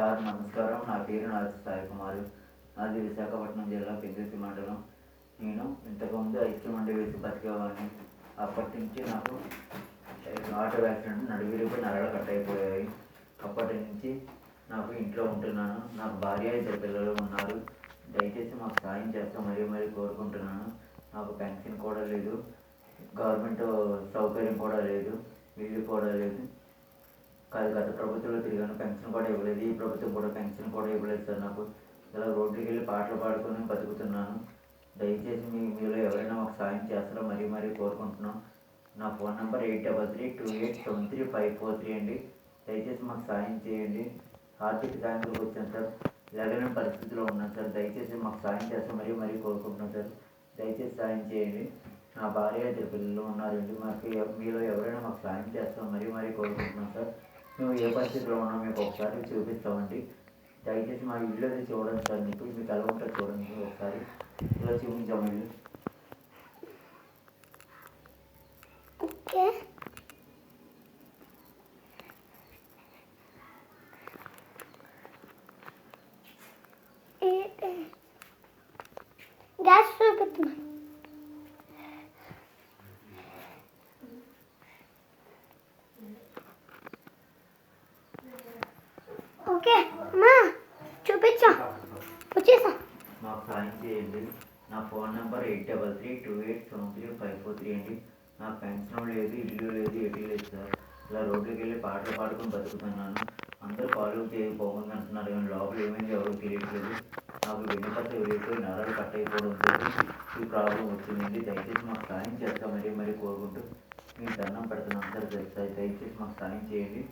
Sir నమస్కారం. నా పేరు నాగ సాయి కుమార్. నాది విశాఖపట్నం జిల్లా పెందుర్తి మండలం. నేను ఇంతకుముందు ఐక్య మండి వేసి బతికేవాడిని. అప్పటి నుంచి నాకు ఆటో యాక్సిడెంట్ నడువిరిపై నరాలు కట్ అయిపోయాయి. అప్పటి నుంచి నాకు ఇంట్లో ఉంటున్నాను. నాకు భార్య, 2 పిల్లలు ఉన్నారు. దయచేసి మాకు సాయం చేస్తా మరీ కోరుకుంటున్నాను. నాకు పెన్షన్ కూడా లేదు, గవర్నమెంట్ సౌకర్యం కూడా లేదు, ఇల్లు కూడా లేదు. గత ప్రభుత్వంలో తిరిగాను, పెన్షన్ కూడా ఇవ్వలేదు. ఈ ప్రభుత్వం కూడా పెన్షన్ కూడా ఇవ్వలేదు సార్. నాకు ఇలా రోడ్డుకి వెళ్ళి పాటలు పాడుకొని బతుకుతున్నాను. దయచేసి మీలో ఎవరైనా మాకు సాయం చేస్తారో మరీ కోరుకుంటున్నాం. నా ఫోన్ నెంబర్ 8328735543 అండి. దయచేసి మాకు సాయం చేయండి. ఆర్థిక సాయంలోకి వచ్చాను సార్. లేని పరిస్థితిలో ఉన్నాను సార్. దయచేసి మాకు సాయం చేస్తాం మరీ కోరుకుంటున్నాం సార్. దయచేసి సాయం చేయండి. నా భార్య, 2 పిల్లలు ఉన్నారండి. మీలో ఎవరైనా మాకు సాయం చేస్తాం మరీ కోరుకుంటున్నాం సార్. మేము ఏ పరిస్థితిలో ఉన్నాం మీకు ఒకసారి చూపిస్తామండి. దయచేసి మా ఇల్లు అది చూడండి సార్. మీకు ఎలా ఉంటుందో చూడండి ఒకసారి. ఇలా చూపించాము ఇల్లు. ఓకే, గ్యాస్ చూపిస్తున్నా. ఓకే అమ్మా, చూపించా, వచ్చేసా. మాకు సాయం చేయండి. నా ఫోన్ నెంబర్ 8332873543 అండి. నాకు పెన్షన్ లేదు, ఇల్లు లేదు, ఎటు లేదు సార్. ఇలా రోడ్డుకి వెళ్ళి పాటలు పాడుకొని బతుకుతున్నాను. అందరూ కాలు చేయకపోకుండా అంటున్నారు, కానీ లోపల ఏమైంది ఎవరికి తెలియట్లేదు. నాకు వెన్నుపట్ల ఎవరైతే నరాలు కట్ అయిపోవడంతో ఈ ప్రాబ్లం వచ్చిందండి. దయచేసి మాకు సాయం చేస్తాం మరీ కోరుకుంటూ మీకు దండం పెడుతున్నాం సార్. దయచేసి మాకు సాయం చేయండి.